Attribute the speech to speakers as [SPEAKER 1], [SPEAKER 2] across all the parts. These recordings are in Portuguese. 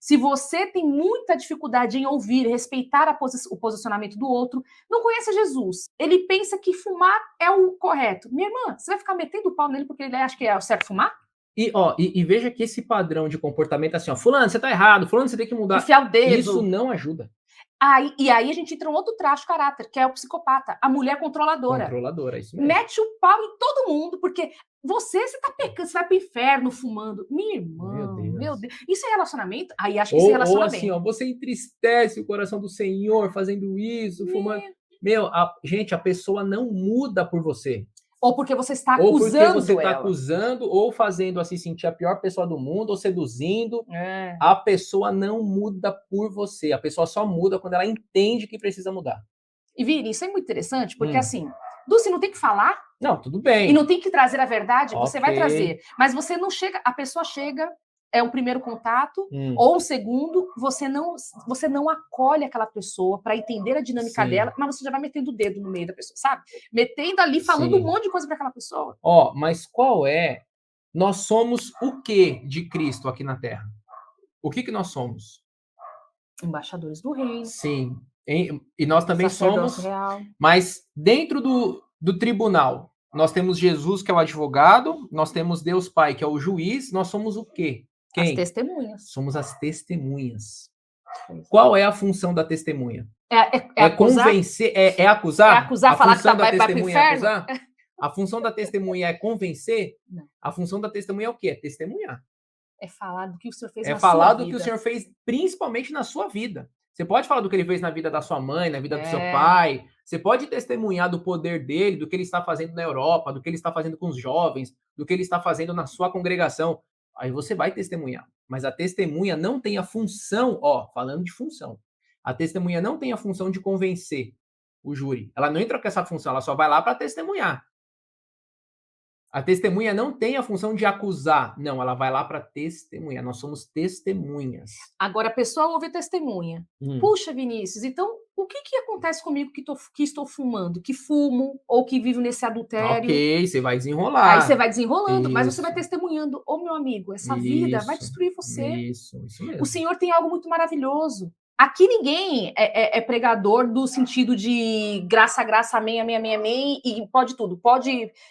[SPEAKER 1] Se você tem muita dificuldade em ouvir, respeitar o posicionamento do outro, não conhece Jesus, ele pensa que fumar é o correto. Minha irmã, você vai ficar metendo o pau nele porque ele acha que é o certo fumar?
[SPEAKER 2] E veja que esse padrão de comportamento assim, ó, fulano, você tá errado, fulano, você tem que mudar.
[SPEAKER 1] Enfiar o dedo.
[SPEAKER 2] Isso não ajuda.
[SPEAKER 1] E aí a gente entra em um outro traço de caráter, que é o psicopata, a mulher controladora.
[SPEAKER 2] Controladora, isso mesmo.
[SPEAKER 1] Mete o pau em todo mundo, porque você tá pecando, você vai pro inferno fumando. Minha irmã, meu Deus. Isso é relacionamento? Aí acho que se relaciona
[SPEAKER 2] assim,
[SPEAKER 1] bem.
[SPEAKER 2] Ó, você entristece o coração do Senhor fazendo isso, fumando. Gente, a pessoa não muda por você.
[SPEAKER 1] Ou porque você está
[SPEAKER 2] acusando
[SPEAKER 1] acusando ela.
[SPEAKER 2] Ou porque você está acusando, ou fazendo assim, sentir a pior pessoa do mundo, ou seduzindo. A pessoa não muda por você. A pessoa só muda quando ela entende que precisa mudar.
[SPEAKER 1] E Vini, isso é muito interessante, porque assim, Dulce não tem que falar.
[SPEAKER 2] Não, tudo bem.
[SPEAKER 1] E não tem que trazer a verdade, você vai trazer. Mas você não chega, a pessoa chega, é um primeiro contato, ou um segundo, você não acolhe aquela pessoa para entender a dinâmica dela, mas você já vai metendo o dedo no meio da pessoa, sabe? Metendo ali, falando um monte de coisa para aquela pessoa.
[SPEAKER 2] Mas qual é? Nós somos o que de Cristo aqui na Terra? O que nós somos?
[SPEAKER 1] Embaixadores do reino.
[SPEAKER 2] Sim. E nós também somos,
[SPEAKER 1] real.
[SPEAKER 2] Mas dentro do tribunal, nós temos Jesus, que é o advogado, nós temos Deus Pai, que é o juiz, nós somos o quê? Quem?
[SPEAKER 1] As testemunhas.
[SPEAKER 2] Somos as testemunhas. Qual é a função da testemunha?
[SPEAKER 1] É
[SPEAKER 2] convencer, é acusar?
[SPEAKER 1] É acusar, falar que vai para o inferno?
[SPEAKER 2] A função da testemunha é convencer?
[SPEAKER 1] Não.
[SPEAKER 2] A função da testemunha é o quê? É testemunhar.
[SPEAKER 1] É falar do que o Senhor fez
[SPEAKER 2] na sua vida.
[SPEAKER 1] É falar
[SPEAKER 2] do que o Senhor fez, principalmente na sua vida. Você pode falar do que ele fez na vida da sua mãe, na vida do seu pai. Você pode testemunhar do poder dele, do que ele está fazendo na Europa, do que ele está fazendo com os jovens, do que ele está fazendo na sua congregação. Aí você vai testemunhar. Mas a testemunha não tem a função, falando de função. A testemunha não tem a função de convencer o júri. Ela não entra com essa função, ela só vai lá para testemunhar. A testemunha não tem a função de acusar. Não, ela vai lá para testemunhar. Nós somos testemunhas.
[SPEAKER 1] Agora, a pessoa ouve testemunha. Puxa, Vinícius, então o que acontece comigo que estou fumando? Que fumo ou que vivo nesse adultério?
[SPEAKER 2] Ok, você vai desenrolar.
[SPEAKER 1] Aí você vai desenrolando, mas você vai testemunhando. Meu amigo, essa vida vai destruir você.
[SPEAKER 2] Isso mesmo.
[SPEAKER 1] O Senhor tem algo muito maravilhoso. Aqui ninguém é pregador do sentido de graça, amém, amém, amém, amém, e pode tudo.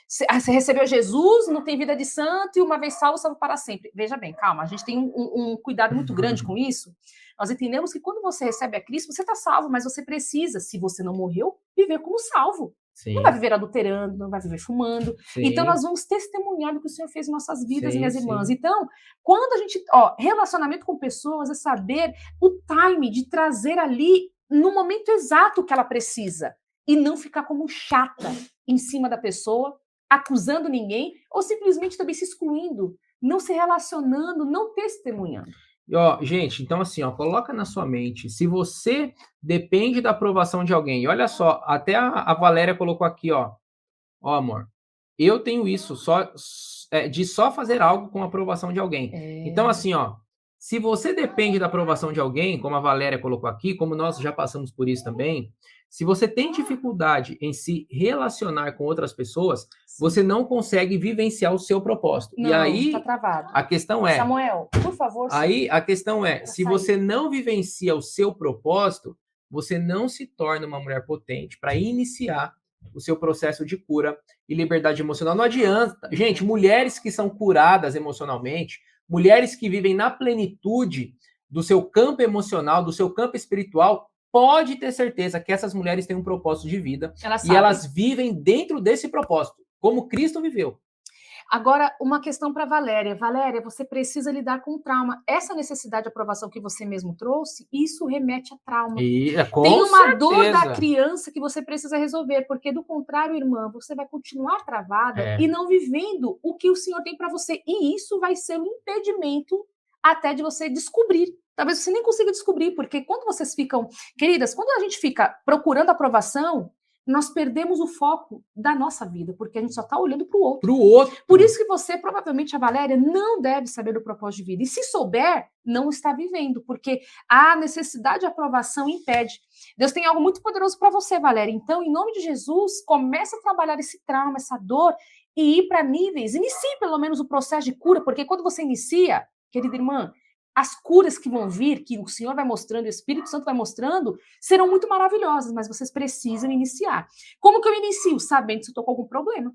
[SPEAKER 1] Você recebeu Jesus, não tem vida de santo, e uma vez salvo para sempre. Veja bem, calma, a gente tem um cuidado muito grande com isso. Nós entendemos que quando você recebe a Cristo, você está salvo, mas você precisa, se você não morreu, viver como salvo. Sim. Não vai viver adulterando, não vai viver fumando. Sim. Então, nós vamos testemunhar do que o Senhor fez em nossas vidas, minhas irmãs. Então, quando a gente... relacionamento com pessoas é saber o time de trazer ali no momento exato o que ela precisa. E não ficar como chata em cima da pessoa, acusando ninguém, ou simplesmente também se excluindo, não se relacionando, não testemunhando.
[SPEAKER 2] Gente, então assim, coloca na sua mente, se você depende da aprovação de alguém, e olha só, até a Valéria colocou aqui, amor, eu tenho isso, de só fazer algo com a aprovação de alguém. Então assim, se você depende da aprovação de alguém, como a Valéria colocou aqui, como nós já passamos por isso também, se você tem dificuldade em se relacionar com outras pessoas, você não consegue vivenciar o seu propósito.
[SPEAKER 1] Não,
[SPEAKER 2] e aí,
[SPEAKER 1] tá travado.
[SPEAKER 2] A questão é...
[SPEAKER 1] Samuel, por favor.
[SPEAKER 2] Aí, a questão é, se você não vivencia o seu propósito, você não se torna uma mulher potente para iniciar o seu processo de cura e liberdade emocional. Não adianta. Gente, mulheres que são curadas emocionalmente, mulheres que vivem na plenitude do seu campo emocional, do seu campo espiritual, pode ter certeza que essas mulheres têm um propósito de vida e elas vivem dentro desse propósito, como Cristo viveu.
[SPEAKER 1] Agora, uma questão para Valéria. Valéria, você precisa lidar com o trauma. Essa necessidade de aprovação que você mesmo trouxe, isso remete a trauma. Tem uma dor da criança que você precisa resolver, porque do contrário, irmã, você vai continuar travada e não vivendo o que o Senhor tem para você. E isso vai ser um impedimento até de você descobrir. Talvez você nem consiga descobrir, porque quando vocês ficam... Queridas, quando a gente fica procurando aprovação, nós perdemos o foco da nossa vida, porque a gente só está olhando para o outro. Por isso que você, provavelmente, a Valéria, não deve saber do propósito de vida. E se souber, não está vivendo, porque a necessidade de aprovação impede. Deus tem algo muito poderoso para você, Valéria. Então, em nome de Jesus, comece a trabalhar esse trauma, essa dor, e ir para níveis. Inicie, pelo menos, o processo de cura, porque quando você inicia, querida irmã, as curas que vão vir, que o Senhor vai mostrando, o Espírito Santo vai mostrando, serão muito maravilhosas, mas vocês precisam iniciar. Como que eu inicio? Sabendo se eu tô com algum problema.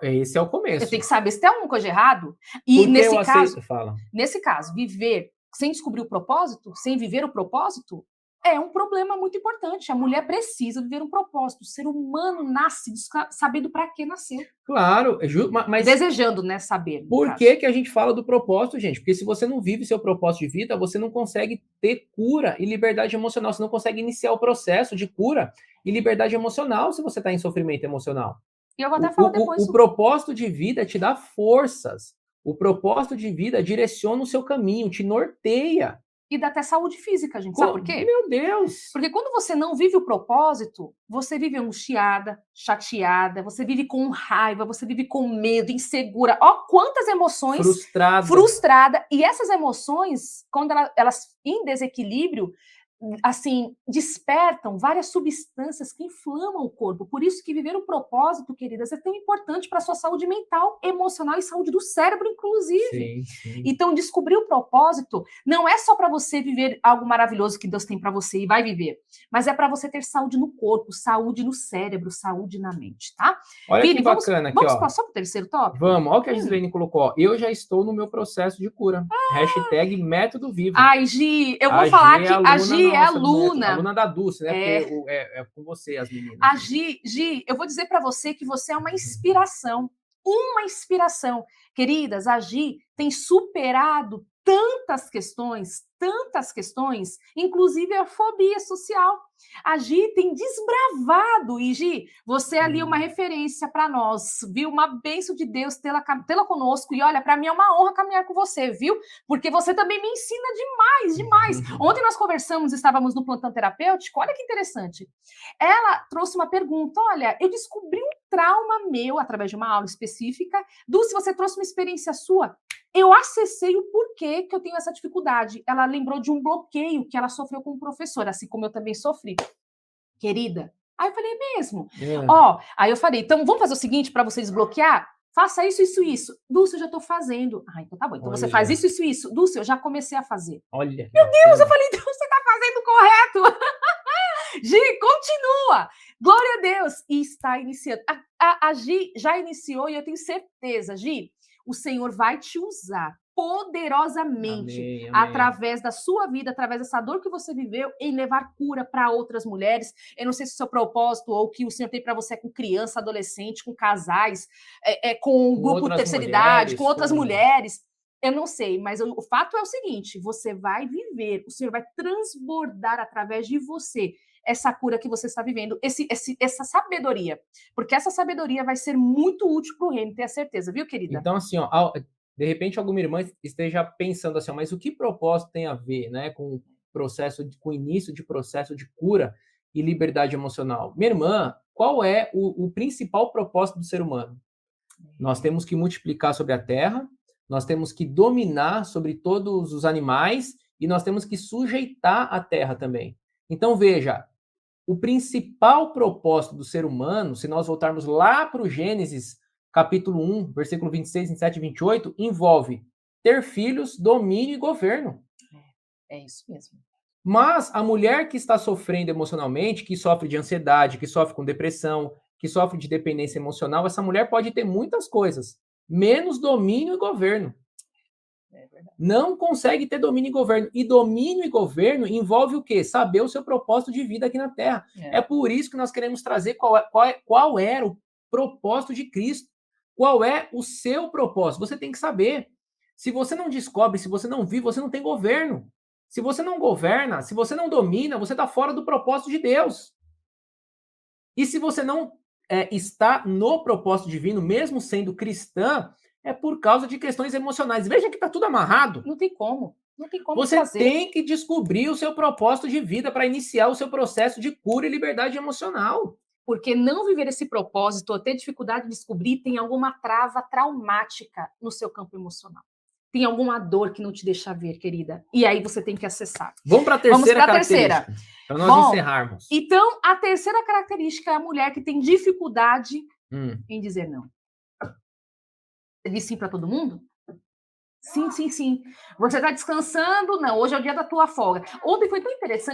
[SPEAKER 2] Esse é o começo.
[SPEAKER 1] Eu tenho que saber se tem alguma coisa de errado. E nesse caso, viver sem descobrir o propósito, sem viver o propósito, é um problema muito importante. A mulher precisa viver um propósito. O ser humano nasce sabendo para que nasceu.
[SPEAKER 2] Claro, mas
[SPEAKER 1] desejando, né, saber.
[SPEAKER 2] Por que a gente fala do propósito, gente? Porque se você não vive seu propósito de vida, você não consegue ter cura e liberdade emocional. Você não consegue iniciar o processo de cura e liberdade emocional se você está em sofrimento emocional.
[SPEAKER 1] E eu vou até falar depois.
[SPEAKER 2] O propósito de vida te dá forças. O propósito de vida direciona o seu caminho, te norteia.
[SPEAKER 1] E dá até saúde física, gente. Sabe por quê?
[SPEAKER 2] Meu Deus!
[SPEAKER 1] Porque quando você não vive o propósito, você vive angustiada, chateada, você vive com raiva, você vive com medo, insegura. Ó, quantas emoções! Frustrada. E essas emoções, quando elas em desequilíbrio, assim, despertam várias substâncias que inflamam o corpo. Por isso que viver o propósito, queridas, é tão importante para a sua saúde mental, emocional e saúde do cérebro, inclusive. Sim. Então, descobrir o propósito não é só para você viver algo maravilhoso que Deus tem para você e vai viver, mas é para você ter saúde no corpo, saúde no cérebro, saúde na mente, tá?
[SPEAKER 2] Olha que bacana aqui, ó.
[SPEAKER 1] Vamos passar para o terceiro tópico?
[SPEAKER 2] Vamos. Olha o que a Gislaine colocou. Ó. Eu já estou no meu processo de cura. Hashtag método vivo.
[SPEAKER 1] Ai, Gi, eu vou falar que a Gi é aluna.
[SPEAKER 2] Aluna da Dulce, né? Porque é com você, as meninas.
[SPEAKER 1] A Gi, eu vou dizer para você que você é uma inspiração. Uma inspiração. Queridas, a Gi tem superado tantas questões, inclusive a fobia social. A Gi tem desbravado, e Gi, você é ali uma referência para nós, viu? Uma bênção de Deus tê-la conosco, e olha, para mim é uma honra caminhar com você, viu? Porque você também me ensina demais. Ontem nós conversamos, estávamos no plantão terapêutico, olha que interessante. Ela trouxe uma pergunta, olha, eu descobri um trauma meu, através de uma aula específica, Dulce, você trouxe uma experiência sua, eu acessei o porquê que eu tenho essa dificuldade. Ela lembrou de um bloqueio que ela sofreu com o professor, assim como eu também sofri. Querida. Aí eu falei, mesmo? Ó, aí eu falei, então vamos fazer o seguinte para você desbloquear? Faça isso. Dulce, eu já tô fazendo. Ah, então tá bom. Então você faz isso. Dulce, eu já comecei a fazer.
[SPEAKER 2] Olha.
[SPEAKER 1] Meu Deus, eu falei, Deus, você tá fazendo correto. Gi, continua. Glória a Deus. E está iniciando. A Gi já iniciou e eu tenho certeza, Gi, o Senhor vai te usar poderosamente
[SPEAKER 2] amém.
[SPEAKER 1] Através da sua vida, através dessa dor que você viveu, em levar cura para outras mulheres. Eu não sei se o seu propósito ou o que o Senhor tem para você é com criança, adolescente, com casais, com um grupo de terceira idade, com outras mulheres. Eu não sei, mas o fato é o seguinte, você vai viver, o Senhor vai transbordar através de você essa cura que você está vivendo, essa sabedoria. Porque essa sabedoria vai ser muito útil para o reino, tenha certeza, viu, querida?
[SPEAKER 2] Então, assim, ó, de repente alguma irmã esteja pensando assim, mas o que propósito tem a ver, né, com o início de processo de cura e liberdade emocional? Minha irmã, qual é o principal propósito do ser humano? Nós temos que multiplicar sobre a terra, nós temos que dominar sobre todos os animais e nós temos que sujeitar a terra também. Então, veja, o principal propósito do ser humano, se nós voltarmos lá para o Gênesis, capítulo 1, versículo 26, 27 e 28, envolve ter filhos, domínio e governo.
[SPEAKER 1] É isso mesmo.
[SPEAKER 2] Mas a mulher que está sofrendo emocionalmente, que sofre de ansiedade, que sofre com depressão, que sofre de dependência emocional, essa mulher pode ter muitas coisas, menos domínio e governo. Não consegue ter domínio e governo. E domínio e governo envolve o quê? Saber o seu propósito de vida aqui na Terra. É por isso que nós queremos trazer qual era o propósito de Cristo. Qual é o seu propósito? Você tem que saber. Se você não descobre, se você não vive, você não tem governo. Se você não governa, se você não domina, você está fora do propósito de Deus. E se você não está no propósito divino, mesmo sendo cristã, é por causa de questões emocionais. Veja que está tudo amarrado.
[SPEAKER 1] Não tem como.
[SPEAKER 2] Você
[SPEAKER 1] fazer.
[SPEAKER 2] Tem que descobrir o seu propósito de vida para iniciar o seu processo de cura e liberdade emocional.
[SPEAKER 1] Porque não viver esse propósito ou ter dificuldade de descobrir tem alguma trava traumática no seu campo emocional. Tem alguma dor que não te deixa ver, querida. E aí você tem que acessar.
[SPEAKER 2] Vamos para a terceira característica. Para nós encerrarmos.
[SPEAKER 1] Então, a terceira característica é a mulher que tem dificuldade em dizer não. Você diz sim para todo mundo? Sim, sim, sim. Você está descansando? Não, hoje é o dia da tua folga. Ontem foi tão interessante